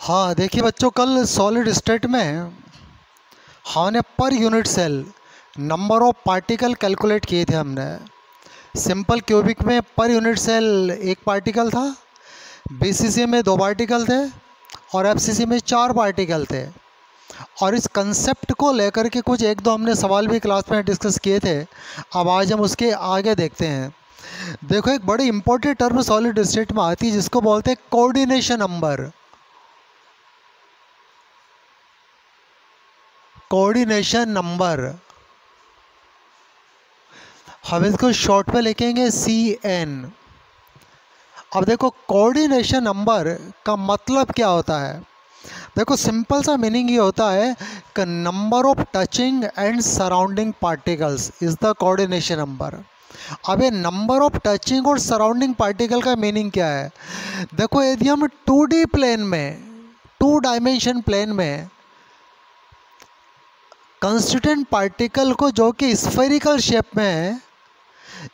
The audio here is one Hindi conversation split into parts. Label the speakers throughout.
Speaker 1: हाँ देखिए बच्चों, कल सॉलिड स्टेट में हमने पर unit cell number of particle calculate किए थे। हमने सिंपल क्यूबिक में पर यूनिट सेल एक पार्टिकल था, बीसीसी में 2 पार्टिकल थे और एफसीसी में 4 पार्टिकल थे। और इस कंसेप्ट को लेकर के कुछ एक दो हमने सवाल भी क्लास में डिस्कस किए थे। अब आज हम उसके आगे देखते हैं। देखो, एक बड़ी इंपॉर्टेंट टर्म सॉलिड स्टेट में आती है जिसको बोलते हैं कोऑर्डिनेशन नंबर। कोऑर्डिनेशन नंबर हम इसको शॉर्ट में लिखेंगे CN। अब देखो, कोऑर्डिनेशन नंबर का मतलब क्या होता है। देखो, सिंपल सा मीनिंग ये होता है कि number of touching and surrounding particles is the coordination number. अब ये नंबर ऑफ टचिंग और सराउंडिंग पार्टिकल का मीनिंग क्या है। देखो, यदि हम 2D प्लेन में, 2 डायमेंशन प्लेन में कंस्टिट्यूएंट पार्टिकल को जो कि स्फेरिकल शेप में है,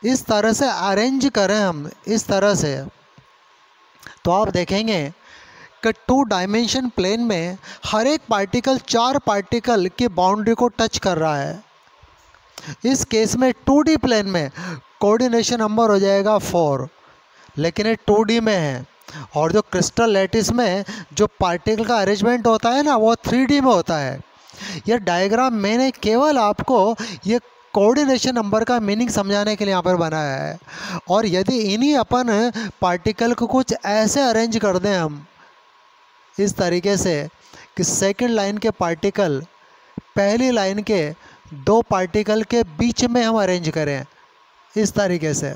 Speaker 1: इस तरह से अरेंज करें हम इस तरह से, तो आप देखेंगे कि 2 डायमेंशन प्लेन में हर एक पार्टिकल 4 पार्टिकल की बाउंड्री को टच कर रहा है। इस केस में 2D प्लेन में कोऑर्डिनेशन नंबर हो जाएगा 4, लेकिन ये 2D में है। और जो क्रिस्टल लैटिस में जो पार्टिकल का अरेंजमेंट होता है ना, वो 3D में होता है। यह डायग्राम मैंने केवल आपको ये कोऑर्डिनेशन नंबर का मीनिंग समझाने के लिए यहाँ पर बनाया है। और यदि इन्हीं अपन पार्टिकल को कुछ ऐसे अरेंज कर दें हम इस तरीके से कि सेकंड लाइन के पार्टिकल पहली लाइन के 2 पार्टिकल के बीच में हम अरेंज करें इस तरीके से,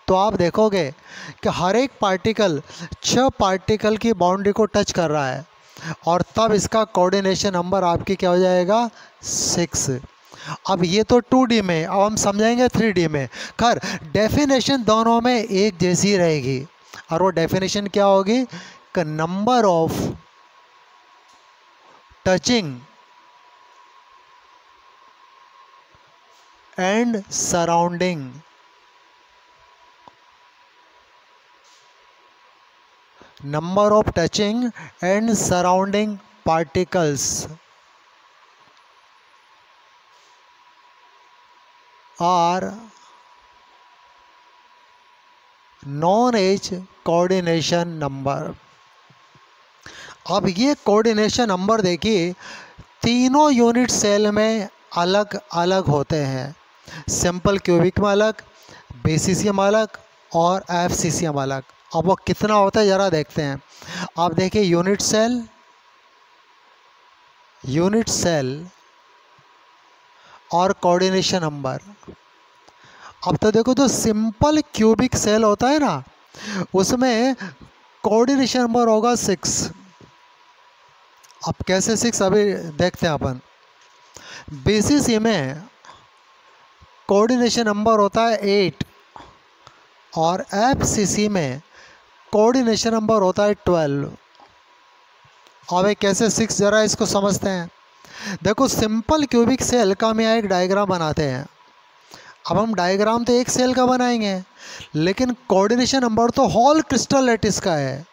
Speaker 1: तो आप देखोगे कि हर एक पार्टिकल 6 पार्टिकल की बाउंड्री को टच कर रहा है। और तब इसका कोऑर्डिनेशन नंबर आपकी क्या हो जाएगा, 6। अब ये तो 2D में, अब हम समझाएंगे 3D में। खैर, डेफिनेशन दोनों में एक जैसी रहेगी, और वो डेफिनेशन क्या होगी कि number of touching and surrounding number of touching and surrounding particles are known as coordination number। अब ये कोऑर्डिनेशन नंबर देखिए, तीनों यूनिट सेल में अलग अलग होते हैं। सिंपल क्यूबिक में अलग, बीसीसी में अलग और एफसीसी में अलग। अब वो कितना होता है ज़रा देखते हैं। आप देखिए, यूनिट सेल और कोऑर्डिनेशन नंबर। अब तो देखो, जो सिंपल क्यूबिक सेल होता है ना, उसमें कोऑर्डिनेशन नंबर होगा 6। अब कैसे 6 अभी देखते हैं अपन। बीसीसी में कोऑर्डिनेशन नंबर होता है 8 और एफसीसी में कोऑर्डिनेशन नंबर होता है 12। अब ये कैसे 6, ज़रा इसको समझते हैं। देखो, सिंपल क्यूबिक सेल का हम यहाँ एक डायग्राम बनाते हैं। अब हम डायग्राम तो एक सेल का बनाएंगे, लेकिन कोऑर्डिनेशन नंबर तो होल क्रिस्टल लैटिस का है।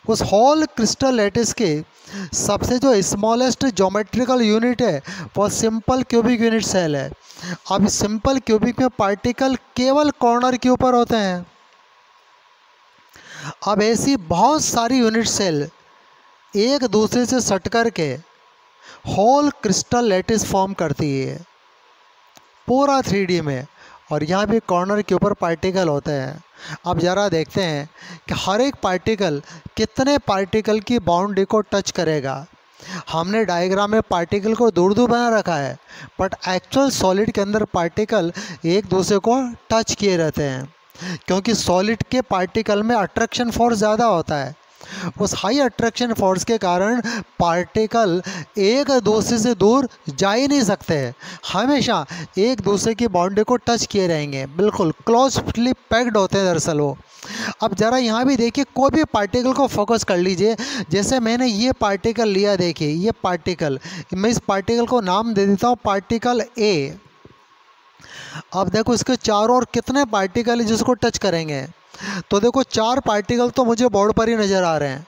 Speaker 1: उस होल क्रिस्टल लैटिस के सबसे जो स्मॉलेस्ट ज्योमेट्रिकल यूनिट है वो सिंपल क्यूबिक यूनिट सेल है। अब सिंपल क्यूबिक में पार्टिकल केवल कॉर्नर के ऊपर होते हैं। अब ऐसी बहुत सारी यूनिट सेल एक दूसरे से सट कर के होल क्रिस्टल लैटिस फॉर्म करती है पूरा 3D में, और यहाँ भी कॉर्नर के ऊपर पार्टिकल होते हैं। अब ज़रा देखते हैं कि हर एक पार्टिकल कितने पार्टिकल की बाउंड्री को टच करेगा। हमने डायग्राम में पार्टिकल को दूर दूर बना रखा है, बट एक्चुअल सॉलिड के अंदर पार्टिकल एक दूसरे को टच किए रहते हैं, क्योंकि सॉलिड के पार्टिकल में अट्रैक्शन फोर्स ज़्यादा होता है। उस हाई अट्रैक्शन फोर्स के कारण पार्टिकल एक दूसरे से दूर जा ही नहीं सकते, हमेशा एक दूसरे की बाउंड्री को टच किए रहेंगे, बिल्कुल क्लोजली पैक्ड होते हैं दरअसल वो। अब ज़रा यहाँ भी देखिए, कोई भी पार्टिकल को फोकस कर लीजिए। जैसे मैंने ये पार्टिकल लिया, देखिए ये पार्टिकल, मैं इस पार्टिकल को नाम दे देता हूँ पार्टिकल A। अब देखो, इसके चारों ओर कितने पार्टिकल हैं जिसको टच करेंगे। तो देखो, 4 पार्टिकल तो मुझे बोर्ड पर ही नज़र आ रहे हैं।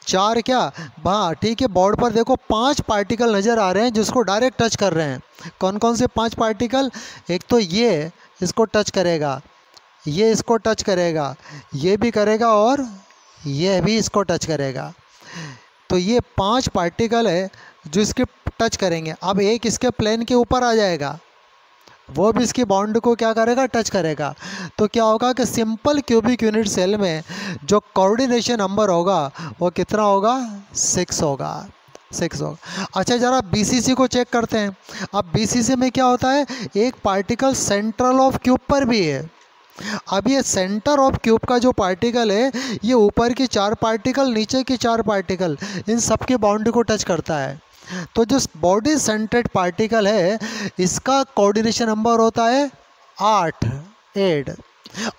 Speaker 1: 4 क्या, हाँ ठीक है, बोर्ड पर देखो 5 पार्टिकल नज़र आ रहे हैं जिसको डायरेक्ट टच कर रहे हैं। कौन कौन से 5 पार्टिकल? एक तो ये इसको टच करेगा, ये इसको टच करेगा, ये भी करेगा और ये भी इसको टच करेगा। तो ये 5 पार्टिकल है जो इसके टच करेंगे। अब एक इसके प्लेन के ऊपर आ जाएगा, वो भी इसकी बॉन्ड को क्या करेगा, टच करेगा। तो क्या होगा कि सिंपल क्यूबिक यूनिट सेल में जो कोऑर्डिनेशन नंबर होगा वो कितना होगा, 6 होगा, 6 होगा। अच्छा ज़रा बीसीसी को चेक करते हैं। अब बीसीसी में क्या होता है, एक पार्टिकल सेंट्रल ऑफ क्यूब पर भी है। अब ये सेंटर ऑफ क्यूब का जो पार्टिकल है, ये ऊपर की 4 पार्टिकल, नीचे की 4 पार्टिकल, इन सब की बाउंड्री को टच करता है। तो जो बॉडी सेंटर्ड पार्टिकल है इसका कोऑर्डिनेशन नंबर होता है 8।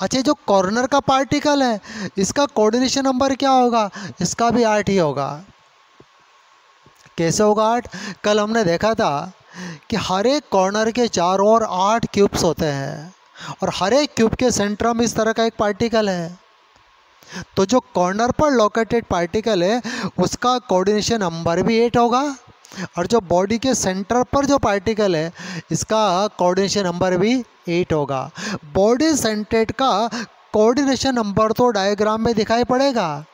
Speaker 1: अच्छा, जो कॉर्नर का पार्टिकल है इसका कोऑर्डिनेशन नंबर क्या होगा, इसका भी 8 ही होगा। कैसे होगा 8? कल हमने देखा था कि हर एक कॉर्नर के चारों ओर 8 क्यूब्स होते हैं और हर एक क्यूब के सेंटर में इस तरह का एक पार्टिकल है। तो जो कॉर्नर पर लोकेटेड पार्टिकल है उसका कोऑर्डिनेशन नंबर भी 8 होगा और जो बॉडी के सेंटर पर जो पार्टिकल है इसका कोऑर्डिनेशन नंबर भी 8 होगा। बॉडी सेंटर्ड का कोऑर्डिनेशन नंबर तो डायग्राम में दिखाई पड़ेगा,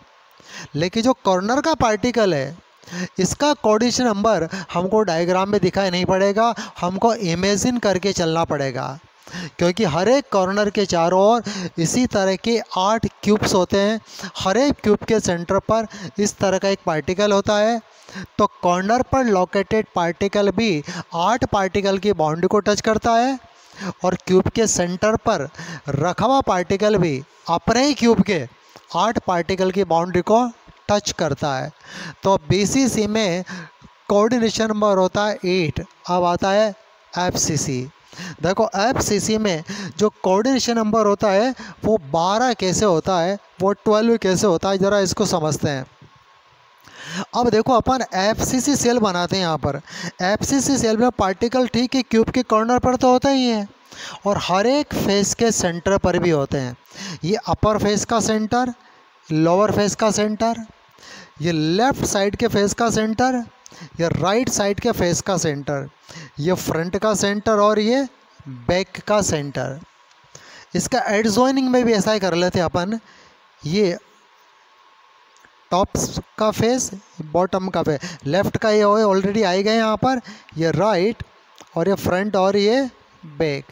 Speaker 1: लेकिन जो कॉर्नर का पार्टिकल है इसका कोऑर्डिनेशन नंबर हमको डायग्राम में दिखाई नहीं पड़ेगा, हमको इमेजिन करके चलना पड़ेगा। क्योंकि हर एक कॉर्नर के चारों ओर इसी तरह के 8 क्यूब्स होते हैं, हर एक क्यूब के सेंटर पर इस तरह का एक पार्टिकल होता है। तो कॉर्नर पर लोकेटेड पार्टिकल भी 8 पार्टिकल की बाउंड्री को टच करता है और क्यूब के सेंटर पर रखा हुआ पार्टिकल भी अपने ही क्यूब के 8 पार्टिकल की बाउंड्री को टच करता है। तो बीसीसी में कोऑर्डिनेशन नंबर होता है 8। अब आता है एफसीसी। देखो एफसीसी में जो कोऑर्डिनेशन नंबर होता है वो 12 कैसे होता है, वो 12 कैसे होता है, ज़रा इसको समझते हैं। अब देखो अपन एफसीसी सेल बनाते हैं। यहाँ पर एफसीसी सेल में पार्टिकल ठीक है क्यूब के कॉर्नर पर तो होता ही है और हर एक फेस के सेंटर पर भी होते हैं। ये अपर फेस का सेंटर, लोअर फेस का सेंटर, ये लेफ़्ट साइड के फेस का सेंटर, ये राइट साइड के फेस का सेंटर, ये फ्रंट का सेंटर और ये बैक का सेंटर। इसका एडजॉइनिंग में भी ऐसा ही कर लेते हैं अपन। ये टॉप का फेस, बॉटम का फेस, लेफ़्ट का ये ऑलरेडी आए गए यहाँ पर, ये राइट और ये फ्रंट और ये बैक।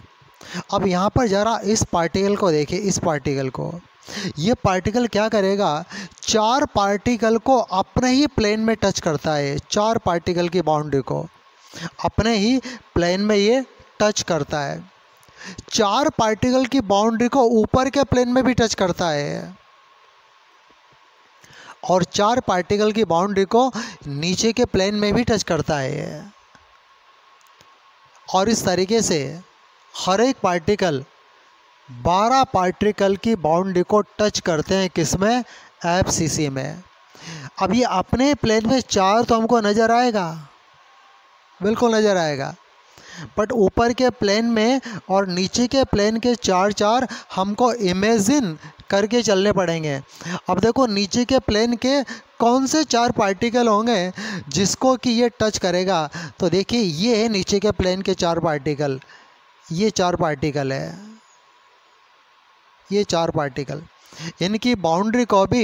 Speaker 1: अब यहाँ पर ज़रा इस पार्टिकल को देखिए, इस पार्टिकल को, ये पार्टिकल क्या करेगा, 4 पार्टिकल को अपने ही प्लेन में टच करता है। 4 पार्टिकल की बाउंड्री को अपने ही प्लेन में ये टच करता है। 4 पार्टिकल की बाउंड्री को ऊपर के प्लेन में भी टच करता है और 4 पार्टिकल की बाउंड्री को नीचे के प्लेन में भी टच करता है। और इस तरीके से हर एक पार्टिकल 12 पार्टिकल की बाउंड्री को टच करते हैं, किसमें, एफसीसी में। अब ये अपने प्लेन में 4 तो हमको नज़र आएगा, बिल्कुल नज़र आएगा, बट ऊपर के प्लेन में और नीचे के प्लेन के 4 हमको इमेजिन करके चलने पड़ेंगे। अब देखो नीचे के प्लेन के कौन से 4 पार्टिकल होंगे जिसको कि ये टच करेगा। तो देखिए ये है नीचे के प्लेन के 4 पार्टिकल, ये 4 पार्टिकल है, ये 4 पार्टिकल, इनकी बाउंड्री को भी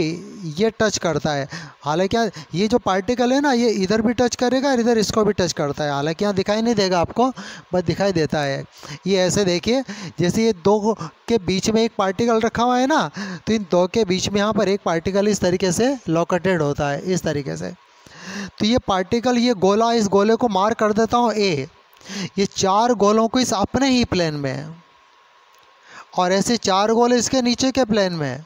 Speaker 1: ये टच करता है। हालांकि ये जो पार्टिकल है ना ये इधर भी टच करेगा और इधर इसको भी टच करता है। हालांकि यहाँ दिखाई नहीं देगा आपको, बस दिखाई देता है। ये ऐसे देखिए जैसे ये 2 के बीच में एक पार्टिकल रखा हुआ है ना, तो इन 2 के बीच में यहाँ पर एक पार्टिकल इस तरीके से लोकेटेड होता है, इस तरीके से। तो ये पार्टिकल, ये गोला, इस गोले को मार्क कर देता हूँ ए, ये 4 गोलों को इस अपने ही प्लेन में, और ऐसे 4 गोले इसके नीचे के प्लेन में,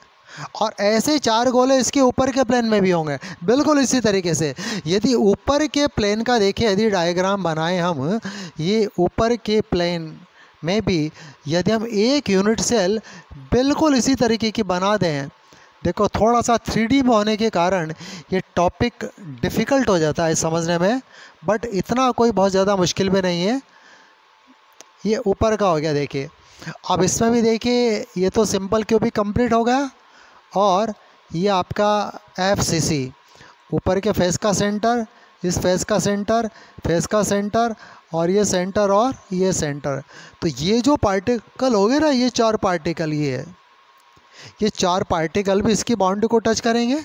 Speaker 1: और ऐसे 4 गोले इसके ऊपर के प्लेन में भी होंगे। बिल्कुल इसी तरीके से यदि ऊपर के प्लेन का देखिए, यदि डायग्राम बनाएं हम, ये ऊपर के प्लेन में भी यदि हम एक यूनिट सेल बिल्कुल इसी तरीके की बना दें, देखो थोड़ा सा 3D में होने के कारण ये टॉपिक डिफ़िकल्ट हो जाता है समझने में, बट इतना कोई बहुत ज़्यादा मुश्किल भी नहीं है। ये ऊपर का हो गया देखिए। अब इसमें भी देखिए ये तो सिंपल क्यूबिक कंप्लीट हो गया, और ये आपका एफसीसी, ऊपर के फेस का सेंटर, इस फेस का सेंटर, फेस का सेंटर, और ये सेंटर और ये सेंटर। तो ये जो पार्टिकल हो गए ना, ये 4 पार्टिकल, ये 4 पार्टिकल भी इसकी बाउंड्री को टच करेंगे।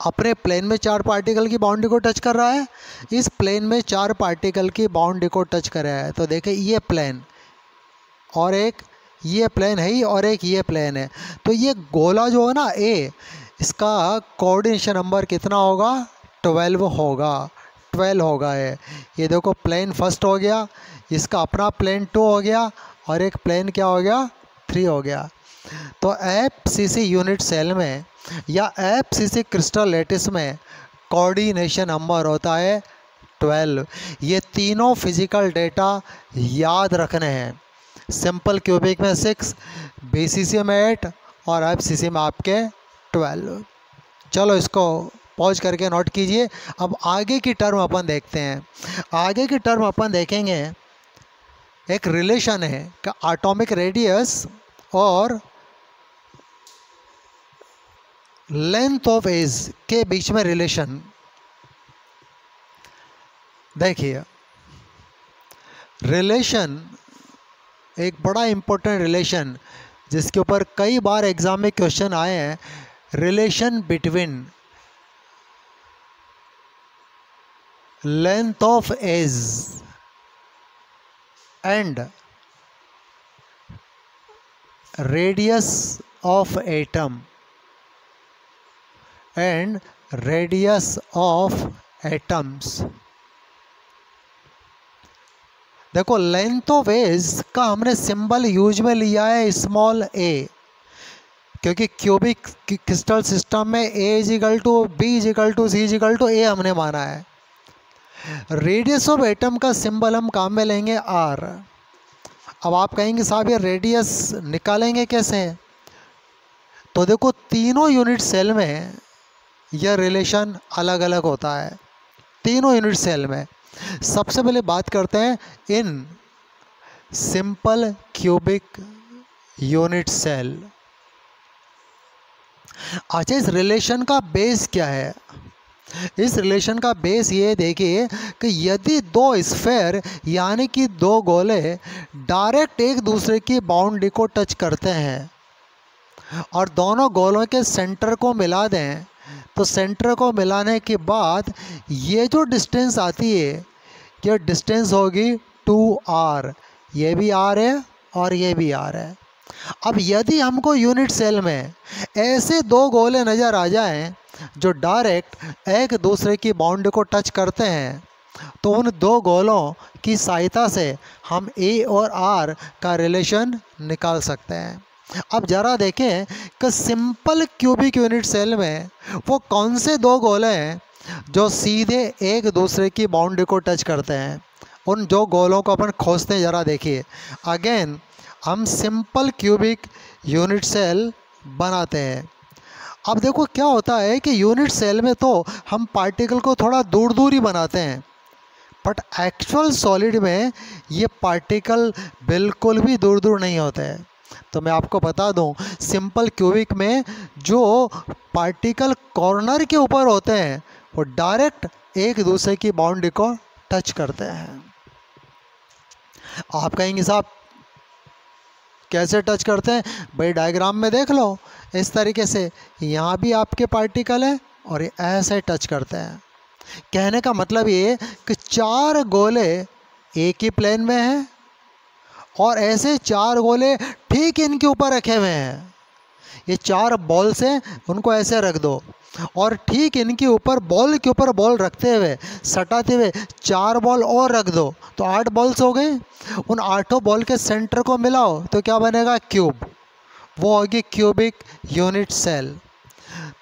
Speaker 1: अपने प्लेन में 4 पार्टिकल की बाउंड्री को टच कर रहा है, इस प्लेन में 4 पार्टिकल की बाउंड्री को टच कर रहा है। तो देखिए ये प्लेन और एक ये प्लेन है ही, और एक ये प्लेन है। तो ये गोला जो है ना ए, इसका कोऑर्डिनेशन नंबर कितना होगा? 12 होगा, 12 होगा ये देखो प्लेन फर्स्ट हो गया, इसका अपना प्लेन 2 हो गया, और एक प्लेन क्या हो गया? 3 हो गया। तो एफसीसी यूनिट सेल में या एफसीसी क्रिस्टल लैटिस में कोऑर्डिनेशन नंबर होता है 12। ये तीनों फिजिकल डेटा याद रखने हैं। सिंपल क्यूबिक में 6, बीसीसी में 8 और एफसीसी में आपके 12। चलो इसको पॉज करके नोट कीजिए। अब आगे की टर्म अपन देखते हैं। आगे की टर्म अपन देखेंगे, एक रिलेशन है कि एटॉमिक रेडियस और लेंथ ऑफ एज के बीच में रिलेशन। देखिए रिलेशन एक बड़ा इंपॉर्टेंट रिलेशन जिसके ऊपर कई बार एग्जाम में क्वेश्चन आए हैं। Relation between length of edge and radius of atom and radius of atoms. देखो लेंथ ऑफ एज का हमने सिंबल यूज में लिया है स्मॉल ए, क्योंकि क्यूबिक क्रिस्टल सिस्टम में A equal to B equal to C equal to A हमने माना है। रेडियस ऑफ एटम का सिंबल हम काम में लेंगे आर। अब आप कहेंगे साहब ये रेडियस निकालेंगे कैसे? तो देखो तीनों यूनिट सेल में यह रिलेशन अलग अलग होता है, तीनों यूनिट सेल में। सबसे पहले बात करते हैं इन सिंपल क्यूबिक यूनिट सेल। अच्छा इस रिलेशन का बेस क्या है? इस रिलेशन का बेस ये देखिए कि यदि दो स्फेयर यानी कि दो गोले डायरेक्ट एक दूसरे की बाउंड्री को टच करते हैं और दोनों गोलों के सेंटर को मिला दें, तो सेंटर को मिलाने के बाद ये जो डिस्टेंस आती है ये डिस्टेंस होगी 2r। ये भी r है और ये भी r है। अब यदि हमको यूनिट सेल में ऐसे दो गोले नज़र आ जाएं जो डायरेक्ट एक दूसरे की बाउंड्री को टच करते हैं, तो उन दो गोलों की सहायता से हम a और r का रिलेशन निकाल सकते हैं। अब ज़रा देखें कि सिंपल क्यूबिक यूनिट सेल में वो कौन से दो गोले हैं जो सीधे एक दूसरे की बाउंड्री को टच करते हैं। उन जो गोलों को अपन खोजते हैं, ज़रा देखिए। अगेन हम सिंपल क्यूबिक यूनिट सेल बनाते हैं। अब देखो क्या होता है कि यूनिट सेल में तो हम पार्टिकल को थोड़ा दूर दूर ही बनाते हैं, बट एक्चुअल सॉलिड में ये पार्टिकल बिल्कुल भी दूर दूर नहीं होते हैं। तो मैं आपको बता दूं, सिंपल क्यूबिक में जो पार्टिकल कॉर्नर के ऊपर होते हैं वो डायरेक्ट एक दूसरे की बाउंड्री को टच करते हैं। आप कहेंगे साहब कैसे टच करते हैं? भाई डायग्राम में देख लो, इस तरीके से यहाँ भी आपके पार्टिकल है और ये ऐसे टच करते हैं। कहने का मतलब ये कि चार गोले एक ही प्लेन में हैं और ऐसे चार गोले ठीक इनके ऊपर रखे हुए हैं। ये चार बॉल्स हैं, उनको ऐसे रख दो और ठीक इनके ऊपर बॉल के ऊपर बॉल रखते हुए सटाते हुए चार बॉल और रख दो, तो 8 बॉल्स हो गए। उन 8 बॉल के सेंटर को मिलाओ तो क्या बनेगा? क्यूब। वो होगी क्यूबिक यूनिट सेल।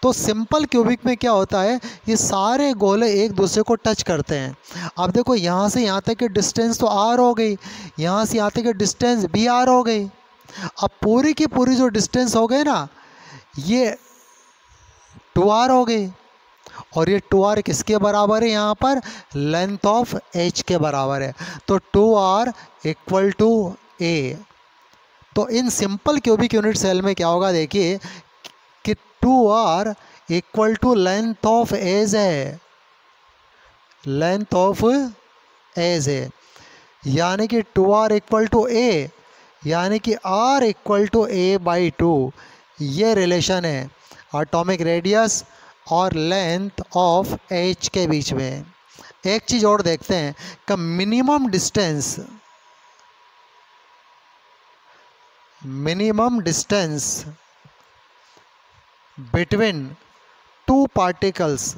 Speaker 1: तो सिंपल क्यूबिक में क्या होता है, ये सारे गोले एक दूसरे को टच करते हैं। अब देखो यहाँ से यहाँ तक की डिस्टेंस तो r हो गई, यहाँ से यहाँ तक की डिस्टेंस भी r हो गई। अब पूरी की पूरी जो डिस्टेंस हो गई ना, ये 2r हो गई और ये 2r किसके बराबर है? यहाँ पर लेंथ ऑफ h के बराबर है। तो 2r इक्वल टू a। तो इन सिंपल क्यूबिक यूनिट सेल में क्या होगा, देखिए कि 2r equal to length of edge है, लेंथ ऑफ एज है, यानी कि 2r इक्वल टू ए, यानी कि r equal to a by 2। ये रिलेशन है एटॉमिक रेडियस और लेंथ ऑफ एच के बीच में। एक चीज़ और देखते हैं कि minimum distance between two particles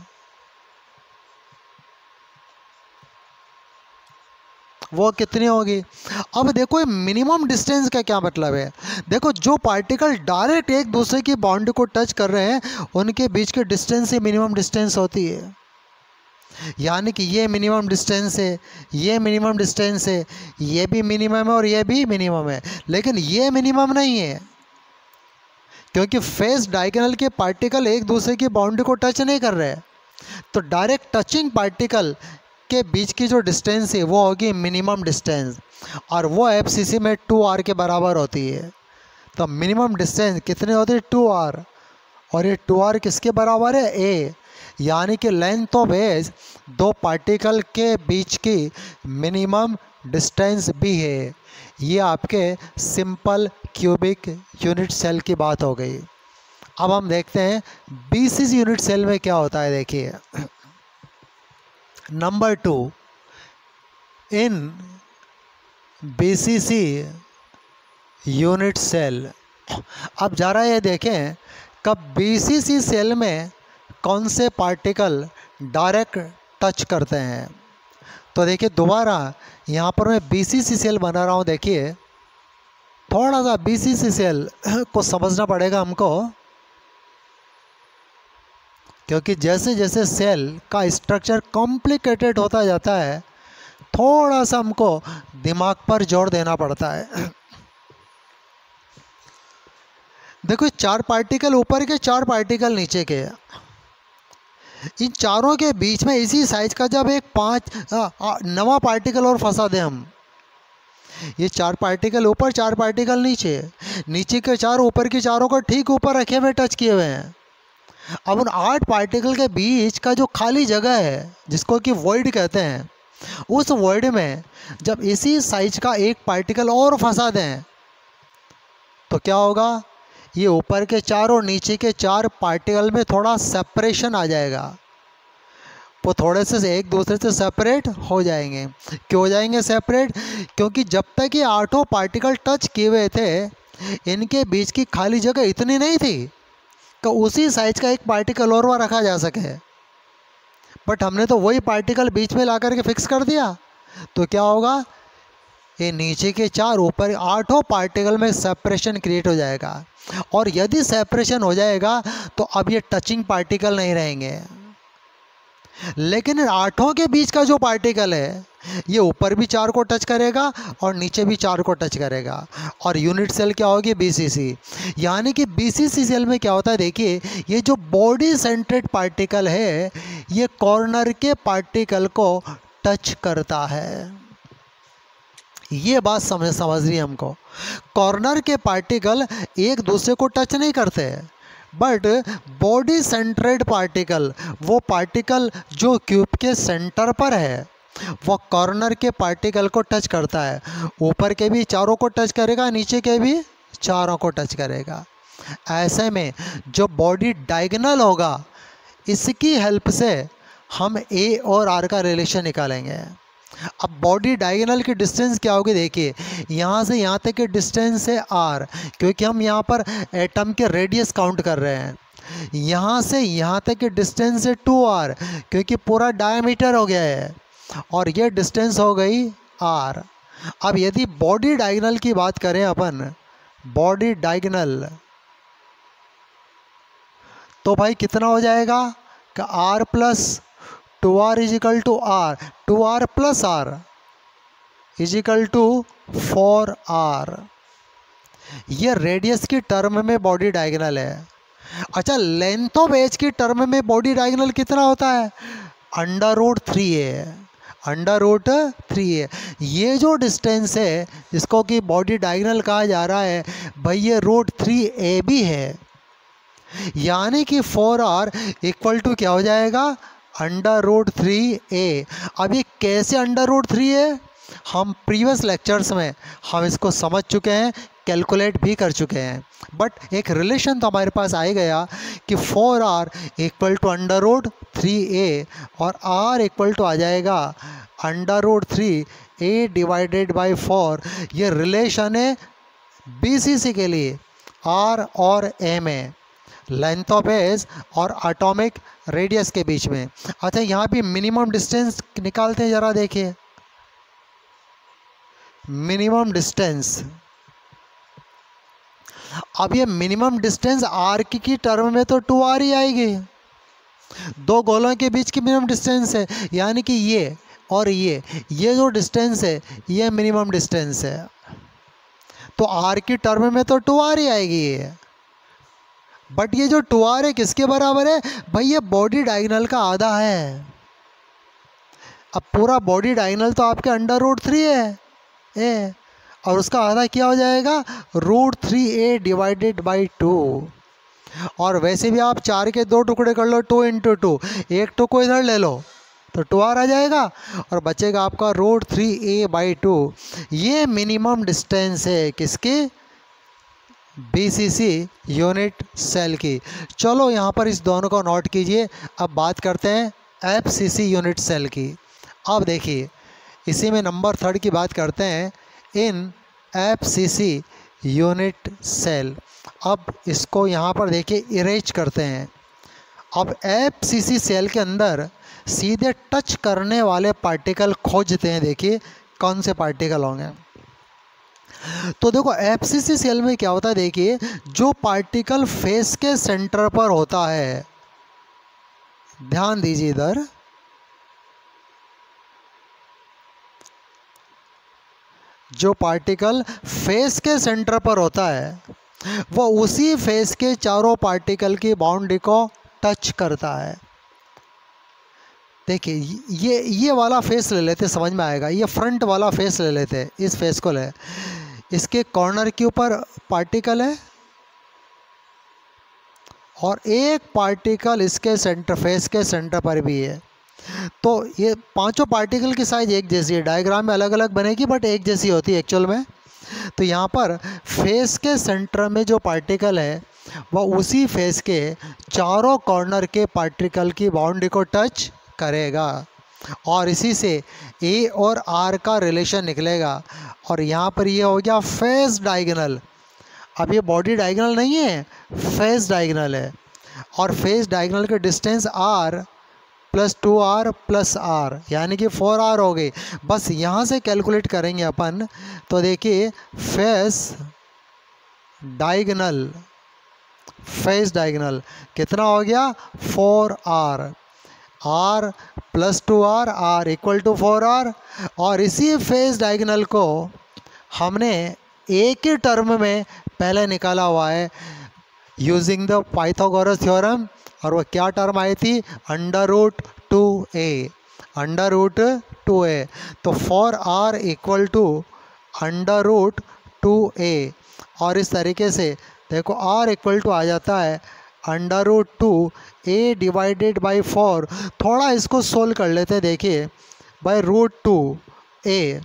Speaker 1: वो कितनी होगी। अब देखो ये मिनिमम डिस्टेंस का क्या मतलब है। देखो जो पार्टिकल डायरेक्ट एक दूसरे की बाउंड्री को टच कर रहे हैं उनके बीच के डिस्टेंस ही मिनिमम डिस्टेंस होती है। यानी कि ये मिनिमम डिस्टेंस है, ये मिनिमम डिस्टेंस है, ये भी मिनिमम है और ये भी मिनिमम है, लेकिन ये मिनिमम नहीं है क्योंकि फेस डायगोनल के पार्टिकल एक दूसरे की बाउंड्री को टच नहीं कर रहे। तो डायरेक्ट टचिंग पार्टिकल के बीच की जो डिस्टेंस है वो होगी मिनिमम डिस्टेंस, और वो एफसीसी में 2r के बराबर होती है। तो मिनिमम डिस्टेंस कितनी होती है 2r, और ये 2r किसके बराबर है a, यानी कि लेंथ ऑफ एज दो पार्टिकल के बीच की मिनिमम डिस्टेंस भी है। ये आपके सिंपल क्यूबिक यूनिट सेल की बात हो गई। अब हम देखते हैं बीसीसी यूनिट सेल में क्या होता है। देखिए नंबर 2 इन बीसीसी यूनिट सेल। अब जरा ये देखें कब बीसीसी सेल में कौन से पार्टिकल डायरेक्ट टच करते हैं। तो देखिए दोबारा यहाँ पर मैं बीसीसी सेल बना रहा हूँ। देखिए थोड़ा सा बीसीसी सेल को समझना पड़ेगा हमको, क्योंकि जैसे जैसे सेल का स्ट्रक्चर कॉम्प्लिकेटेड होता जाता है थोड़ा सा हमको दिमाग पर जोर देना पड़ता है। देखो 4 पार्टिकल ऊपर के, 4 पार्टिकल नीचे के, इन चारों के बीच में इसी साइज का जब एक 5 नवा पार्टिकल और फंसा दें हम, ये 4 पार्टिकल ऊपर 4 पार्टिकल नीचे, नीचे के 4 ऊपर के चारों को ठीक ऊपर रखे हुए टच किए हुए हैं। अब उन 8 पार्टिकल के बीच का जो खाली जगह है जिसको कि वॉइड कहते हैं, उस वॉइड में जब इसी साइज का एक पार्टिकल और फंसा दें तो क्या होगा, ये ऊपर के 4 और नीचे के 4 पार्टिकल में थोड़ा सेपरेशन आ जाएगा। वो थोड़े से एक दूसरे से सेपरेट हो जाएंगे। क्यों हो जाएंगे सेपरेट? क्योंकि जब तक ये 8 पार्टिकल टच किए हुए थे इनके बीच की खाली जगह इतनी नहीं थी कि उसी साइज का एक पार्टिकल और वहाँ रखा जा सके, बट हमने तो वही पार्टिकल बीच में ला करके फिक्स कर दिया। तो क्या होगा, ये नीचे के 4 ऊपर 8 पार्टिकल में सेपरेशन क्रिएट हो जाएगा, और यदि सेपरेशन हो जाएगा तो अब ये टचिंग पार्टिकल नहीं रहेंगे। लेकिन 8 के बीच का जो पार्टिकल है ये ऊपर भी 4 को टच करेगा और नीचे भी 4 को टच करेगा, और यूनिट सेल क्या होगी बीसीसी। यानी कि बीसीसी सेल में क्या होता है, देखिए ये जो बॉडी सेंट्रेड पार्टिकल है ये कॉर्नर के पार्टिकल को टच करता है। ये बात समझ रही है हमको। कॉर्नर के पार्टिकल एक दूसरे को टच नहीं करते, बट बॉडी सेंट्रेड पार्टिकल, वो पार्टिकल जो क्यूब के सेंटर पर है वो कॉर्नर के पार्टिकल को टच करता है। ऊपर के भी 4 को टच करेगा, नीचे के भी 4 को टच करेगा। ऐसे में जो बॉडी डायगोनल होगा इसकी हेल्प से हम ए और आर का रिलेशन निकालेंगे। अब बॉडी डायगोनल की डिस्टेंस क्या होगी, देखिए यहाँ से यहाँ तक की डिस्टेंस है आर, क्योंकि हम यहाँ पर एटम के रेडियस काउंट कर रहे हैं। यहाँ से यहाँ तक की डिस्टेंस है 2r, क्योंकि पूरा डायमीटर हो गया है, और ये डिस्टेंस हो गई r। अब यदि बॉडी डायगोनल की बात करें अपन, बॉडी डायगोनल, तो भाई कितना हो जाएगा कि r plus 2r is equal to r, 2r plus r is equal to 4r। ये रेडियस की टर्म में बॉडी डायगोनल है। अच्छा, लेंथ ऑफ एज की टर्म में बॉडी डायगोनल कितना होता है, √3 है, √3 है। ये जो डिस्टेंस है जिसको कि बॉडी डायगोनल कहा जा रहा है भाई, ये √3a भी है। यानी कि 4r इक्वल टू क्या हो जाएगा, √3a। अब ये कैसे √3 है, हम प्रीवियस लेक्चर्स में हम इसको समझ चुके हैं, कैलकुलेट भी कर चुके हैं, बट एक रिलेशन तो हमारे पास आ ही गया कि 4r इक्वल टू √3a और r इक्वल टू आ जाएगा √3a डिवाइडेड बाई 4। ये रिलेशन है BCC के लिए, r और a में, लेंथ ऑफ एज और एटॉमिक रेडियस के बीच में। अच्छा, यहाँ भी मिनिमम डिस्टेंस निकालते हैं, ज़रा देखिए मिनिमम डिस्टेंस। अब ये मिनिमम डिस्टेंस r की टर्म में तो 2r ही आएगी, दो गोलों के बीच की मिनिमम डिस्टेंस है, यानी कि ये और ये जो डिस्टेंस है ये मिनिमम डिस्टेंस है, तो r की टर्म में तो 2r ही आएगी ये। बट ये जो 2r है किसके बराबर है भाई, ये बॉडी डायगोनल का आधा है। अब पूरा बॉडी डायगोनल तो आपके √3 है और उसका आधा क्या हो जाएगा, √3a डिवाइडेड बाई 2। और वैसे भी आप 4 के 2 टुकड़े कर लो, 2 × 2, एक टुकड़ा इधर ले लो तो 2r आ जाएगा और बचेगा आपका √3a/2। ये मिनिमम डिस्टेंस है किसकी, BCC यूनिट सेल की। चलो यहाँ पर इस दोनों को नोट कीजिए। अब बात करते हैं FCC यूनिट सेल की। अब देखिए इसी में नंबर 3 की बात करते हैं, इन FCC यूनिट सेल। अब इसको यहाँ पर देखिए इरेज करते हैं। अब FCC सेल के अंदर सीधे टच करने वाले पार्टिकल खोजते हैं, देखिए कौन से पार्टिकल होंगे। तो देखो FCC सेल में क्या होता है, देखिए जो पार्टिकल फेस के सेंटर पर होता है, ध्यान दीजिए इधर, जो पार्टिकल फेस के सेंटर पर होता है वो उसी फेस के चारों पार्टिकल की बाउंड्री को टच करता है। देखिए ये वाला फेस ले लेते, समझ में आएगा। ये फ्रंट वाला फेस ले लेते, इस फेस को ले, इसके कॉर्नर के ऊपर पार्टिकल है और एक पार्टिकल इसके सेंटर फेस के सेंटर पर भी है। तो ये पांचों पार्टिकल की साइज एक जैसी है, डायग्राम में अलग अलग बनेगी बट एक जैसी होती है एक्चुअल में। तो यहाँ पर फेस के सेंटर में जो पार्टिकल है वह उसी फेस के चारों कॉर्नर के पार्टिकल की बाउंड्री को टच करेगा और इसी से A और R का रिलेशन निकलेगा। और यहाँ पर ये हो गया फेस डायगोनल। अब ये बॉडी डायगोनल नहीं है, फेस डायगोनल है और फेस डायगोनल के डिस्टेंस R + 2R + R यानी कि 4R हो गई। बस यहाँ से कैलकुलेट करेंगे अपन, तो देखिए फेस डायगोनल कितना हो गया, 4R, R + 2R, R = 4R। और इसी फेस डायगोनल को हमने एक ही टर्म में पहले निकाला हुआ है यूजिंग द पाइथागोरस थ्योरम, और वो क्या टर्म आई थी, √2a, √2a। तो 4R = √2a। और इस तरीके से देखो R = आ जाता है √2a डिवाइडेड बाई 4। थोड़ा इसको सोल्व कर लेते हैं, देखिए बाई √2a,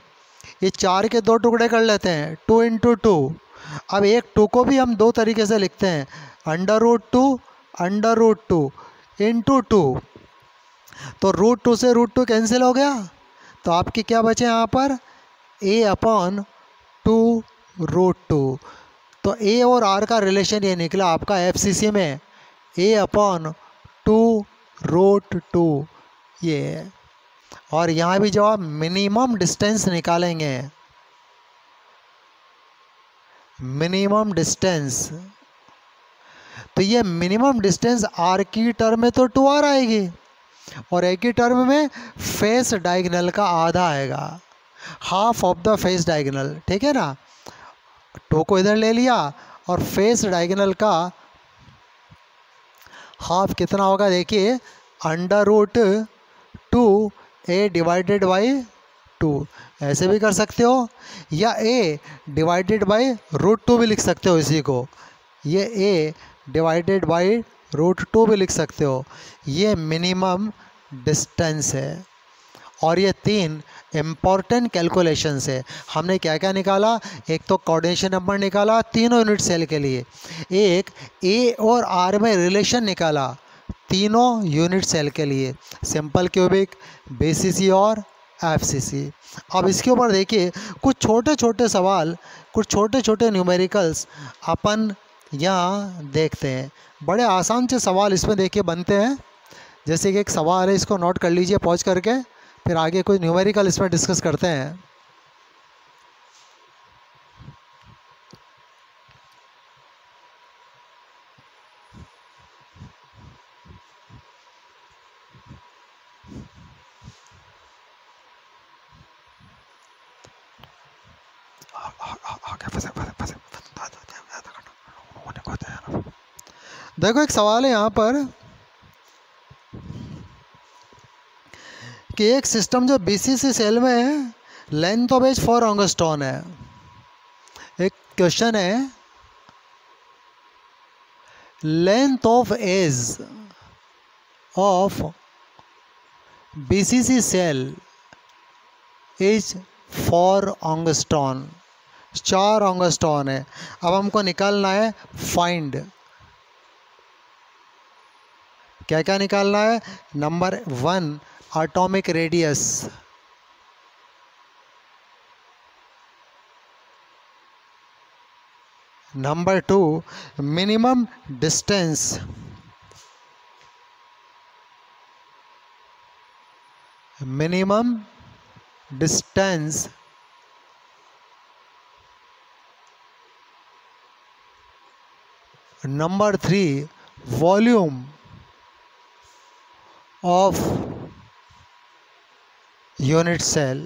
Speaker 1: ये 4 के 2 टुकड़े कर लेते हैं, 2 × 2। अब एक 2 को भी हम दो तरीके से लिखते हैं, √2 × 2। तो √2 से √2 कैंसिल हो गया, तो आपके क्या बचे यहाँ पर, a/2 √2। तो A और R का रिलेशन ये निकला आपका FCC में, a/2 √2 ये। और यहाँ भी जब आप मिनिमम डिस्टेंस निकालेंगे, मिनिमम डिस्टेंस, तो ये मिनिमम डिस्टेंस R की टर्म में तो 2R आएगी और A की टर्म में फेस डायगोनल का आधा आएगा, half of the face diagonal, ठीक है ना। 2 को इधर ले लिया और फेस डायगोनल का हाफ कितना होगा, देखिए √2a डिवाइडेड बाई 2, ऐसे भी कर सकते हो, या a डिवाइडेड बाई √2 भी लिख सकते हो इसी को। ये a डिवाइडेड बाई √2 भी लिख सकते हो। ये मिनिमम डिस्टेंस है। और ये 3 इम्पॉर्टेंट कैलकुलेशंस है। हमने क्या क्या निकाला? एक तो कोऑर्डिनेशन नंबर निकाला तीनों यूनिट सेल के लिए, एक ए और आर में रिलेशन निकाला तीनों यूनिट सेल के लिए, सिंपल क्यूबिक, बीसीसी और एफसीसी। अब इसके ऊपर देखिए कुछ छोटे छोटे सवाल, कुछ छोटे छोटे न्यूमेरिकल्स अपन यहाँ देखते हैं। बड़े आसान से सवाल इसमें देखिए बनते हैं। जैसे कि एक सवाल है, इसको नोट कर लीजिए पॉज करके, फिर आगे कोई न्यूमेरिकल इसमें डिस्कस करते हैं। देखो एक सवाल है यहाँ पर कि एक सिस्टम जो बीसीसी सेल में है, लेंथ ऑफ एज 4 एंगस्ट्रॉम है। एक क्वेश्चन है, length of edge of BCC cell is 4 angstrom, 4 angstrom है। अब हमको निकालना है फाइंड, क्या क्या निकालना है? Number 1 atomic radius, number 2 minimum distance, minimum distance, number 3 volume of unit cell.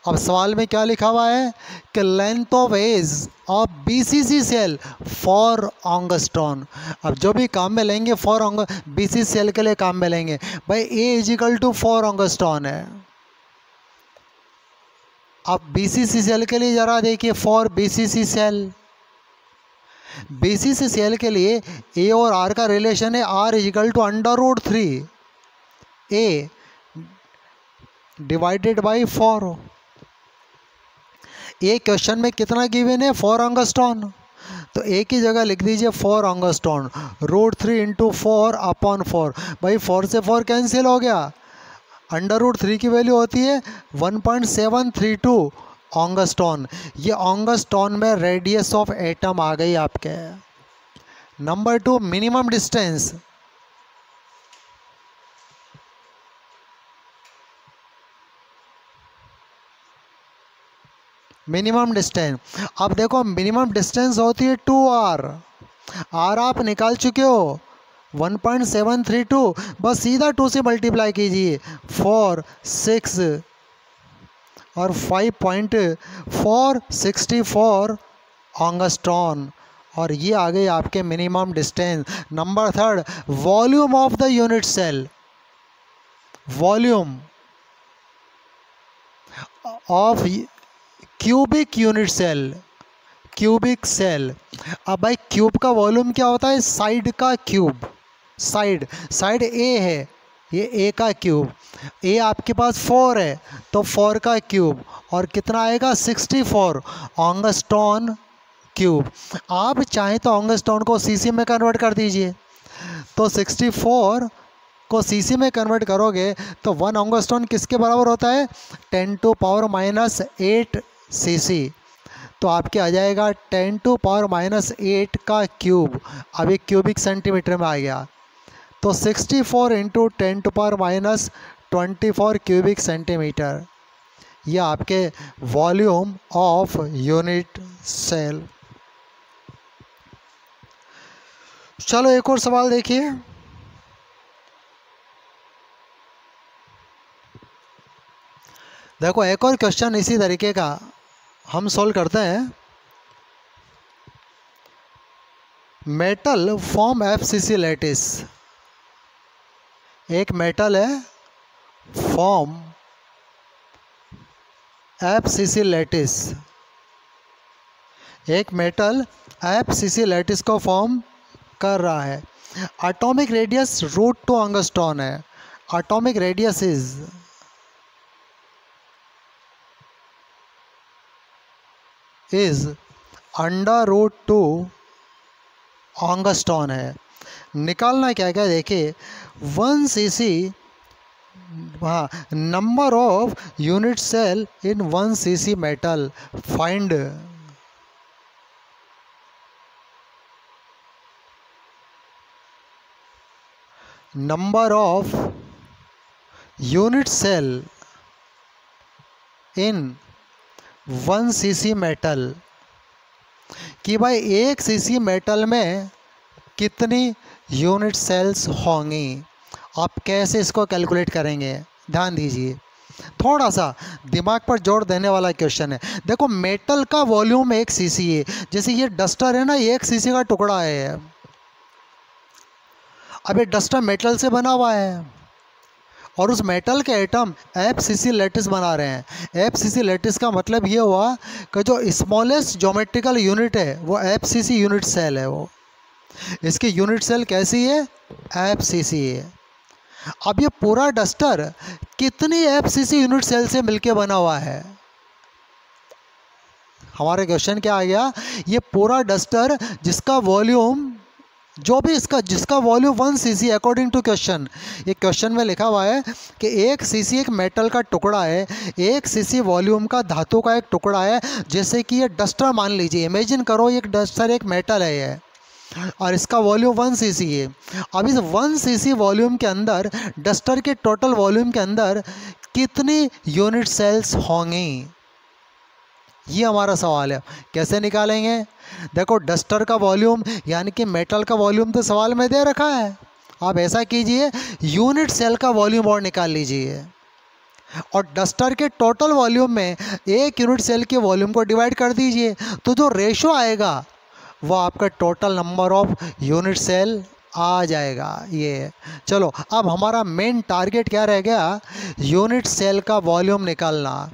Speaker 1: अब सवाल में क्या लिखा हुआ है कि length of edge of BCC cell 4 angstrom. अब जो भी काम में लेंगे 4 बीसीसी सेल के लिए काम में लेंगे भाई, ए इजिकल टू 4 एंगस्ट्रॉम है। अब बीसीसी सेल के लिए जरा देखिए, 4 बीसीसी सेल, बीसीसी सेल के लिए ए और आर का रिलेशन है r is equal to √3 a divided by 4। A question में कितना गिवन है? 4 एंगस्ट्रॉम। तो ए की जगह लिख दीजिए 4 एंगस्ट्रॉम, √3 × 4 अपॉन 4। भाई 4 से 4 कैंसिल हो गया, √3 की वैल्यू होती है 1.732 एंगस्ट्रॉम। ये एंगस्ट्रॉम में रेडियस ऑफ एटम आ गई आपके। Number 2 minimum distance, minimum distance. अब देखो मिनिमम डिस्टेंस होती है 2r, आर आप निकाल चुके हो 1.732, बस सीधा 2 से मल्टीप्लाई कीजिए, 4 6 और 5.464 एंगस्ट्रॉम, और ये आ गई आपके minimum distance. Number 3 volume of the unit cell, volume of cubic unit cell, cubic cell. अब भाई क्यूब का वॉल्यूम क्या होता है? साइड का क्यूब, साइड, साइड ए है, ये ए का क्यूब, ए आपके पास 4 है तो 4 का क्यूब, और कितना आएगा? 64 एंगस्ट्रॉम क्यूब। आप चाहें तो एंगस्ट्रॉम को सीसी में कन्वर्ट कर दीजिए, तो 64 को सीसी में कन्वर्ट करोगे तो 1 एंगस्ट्रॉम किसके बराबर होता है? 10⁻⁸ सीसी। तो आपके आ जाएगा 10⁻⁸ का क्यूब। अब ये क्यूबिक सेंटीमीटर में आ गया, तो 64 × 10⁻24 क्यूबिक सेंटीमीटर, ये आपके वॉल्यूम ऑफ यूनिट सेल। चलो एक और सवाल देखिए। देखो एक और क्वेश्चन इसी तरीके का हम सॉल्व करते हैं। मेटल फॉर्म एफसीसी लैटिस, एक मेटल है फॉर्म एफसीसी लैटिस, एक मेटल FCC लैटिस को फॉर्म कर रहा है। एटॉमिक रेडियस √2 एंगस्ट्रॉन है। एटॉमिक रेडियस इज √2 एंगस्ट्रॉन है। निकालना क्या क्या देखिए, 1 cc, हाँ, number of unit cell in 1 cc metal, find number of unit cell in 1 cc metal, कि भाई 1 cc मेटल में कितनी यूनिट सेल्स होंगी। आप कैसे इसको कैलकुलेट करेंगे, ध्यान दीजिए, थोड़ा सा दिमाग पर जोर देने वाला क्वेश्चन है। देखो मेटल का वॉल्यूम 1 cc है, जैसे ये डस्टर है ना, ये 1 cc का टुकड़ा है। अब ये डस्टर मेटल से बना हुआ है और उस मेटल के एटम FCC लैटिस बना रहे हैं। FCC लैटिस का मतलब ये हुआ कि जो स्मॉलेस्ट ज्योमेट्रिकल यूनिट है वो FCC यूनिट सेल है। वो इसकी यूनिट सेल कैसी है, FCC है। अब ये पूरा डस्टर कितनी FCC यूनिट सेल से मिलके बना हुआ है। हमारे क्वेश्चन क्या आ गया, ये पूरा डस्टर जिसका वॉल्यूम, जो भी इसका जिसका volume 1 cc according to question, ये क्वेश्चन में लिखा हुआ है कि 1 cc एक मेटल का टुकड़ा है, 1 cc वॉल्यूम का धातु का एक टुकड़ा है। जैसे कि ये डस्टर मान लीजिए, इमेजिन करो ये डस्टर एक मेटल है ये, और इसका वॉल्यूम 1 cc है। अब इस 1 cc वॉल्यूम के अंदर, डस्टर के टोटल वॉल्यूम के अंदर कितनी यूनिट सेल्स होंगी, ये हमारा सवाल है। कैसे निकालेंगे, देखो डस्टर का वॉल्यूम यानी कि मेटल का वॉल्यूम तो सवाल में दे रखा है। आप ऐसा कीजिए, यूनिट सेल का वॉल्यूम और निकाल लीजिए और डस्टर के टोटल वॉल्यूम में 1 यूनिट सेल के वॉल्यूम को डिवाइड कर दीजिए, तो जो रेशो आएगा वो आपका total number of unit cell आ जाएगा। ये चलो, अब हमारा मेन टारगेट क्या रह गया, यूनिट सेल का वॉल्यूम निकालना।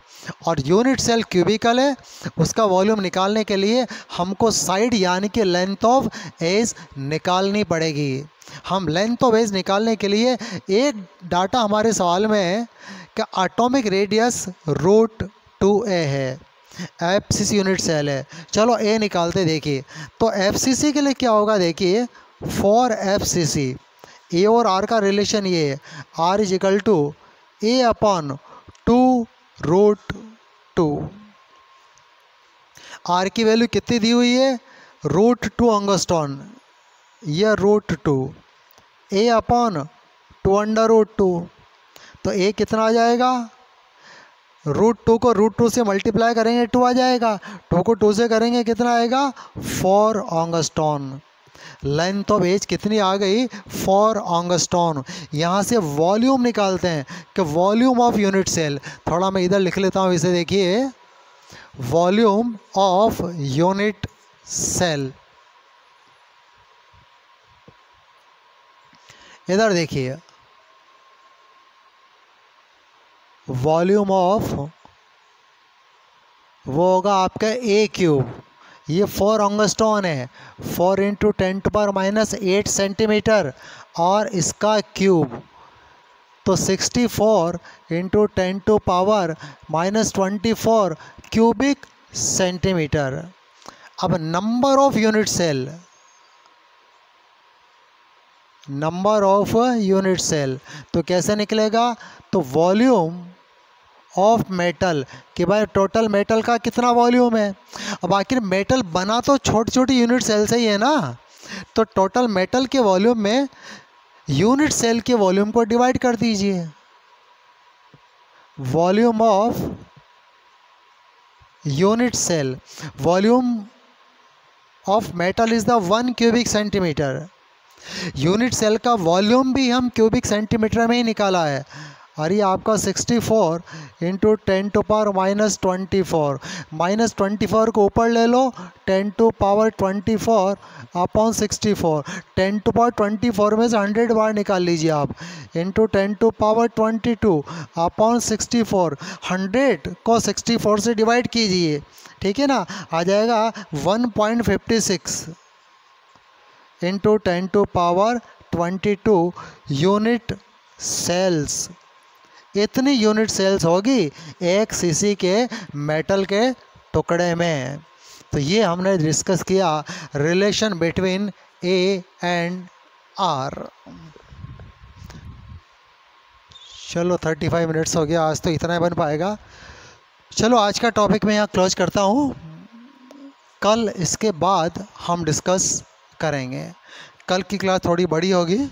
Speaker 1: और यूनिट सेल क्यूबिकल है, उसका वॉल्यूम निकालने के लिए हमको साइड यानी कि लेंथ ऑफ एज निकालनी पड़ेगी। हम लेंथ ऑफ एज निकालने के लिए एक डाटा हमारे सवाल में है कि एटॉमिक रेडियस √2a है, FCC यूनिट सेल है। चलो ए निकालते, देखिए तो FCC के लिए क्या होगा, देखिए फॉर FCC ए और आर का रिलेशन ये है, R = a/2√2। आर की वैल्यू कितनी दी हुई है, √2 एंगस्ट्रॉन, यह √2, a/2√2, तो a कितना आ जाएगा, √2 को √2 से मल्टीप्लाई करेंगे 2 आ जाएगा, 2 को 2 से करेंगे कितना आएगा, 4 एंगस्ट्रॉन। लेंथ ऑफ एज कितनी आ गई, 4 एंगस्ट्रॉन। यहाँ से वॉल्यूम निकालते हैं कि वॉल्यूम ऑफ यूनिट सेल, थोड़ा मैं इधर लिख लेता हूँ इसे, देखिए वॉल्यूम ऑफ यूनिट सेल, इधर देखिए वॉल्यूम ऑफ, वो होगा आपका a³, ये 4 एंगस्ट्रॉन है, 4 × 10⁻⁸ सेंटीमीटर, और इसका क्यूब तो 64 × 10⁻24 क्यूबिक सेंटीमीटर। अब number of unit cell, number of unit cell तो कैसे निकलेगा, तो वॉल्यूम ऑफ मेटल, कि भाई टोटल मेटल का कितना वॉल्यूम है। अब आखिर मेटल बना तो छोटी छोटी यूनिट सेल से ही है ना, तो टोटल मेटल के वॉल्यूम में यूनिट सेल के वॉल्यूम को डिवाइड कर दीजिए। Volume of unit cell, volume of metal is the 1 cubic centimetre. Unit cell का वॉल्यूम भी हम क्यूबिक सेंटीमीटर में ही निकाला है। और ये आपका 64 इंटू 10⁻24 -24 को ऊपर ले लो, 10⁻24 अपॉन 64, 10⁻24 में से 100 बार निकाल लीजिए आप, इंटू 10⁻22 अपॉन 64, 100 को 64 से डिवाइड कीजिए, ठीक है ना, आ जाएगा 1.56 इंटू 10⁻22 यूनिट सेल्स। इतनी यूनिट सेल्स होगी एक सीसी के मेटल के टुकड़े में। तो ये हमने डिस्कस किया relation between a and r. चलो 35 मिनट्स हो गया, आज तो इतना ही बन पाएगा। चलो आज का टॉपिक मैं यहाँ क्लोज करता हूँ, कल इसके बाद हम डिस्कस करेंगे। कल की क्लास थोड़ी बड़ी होगी।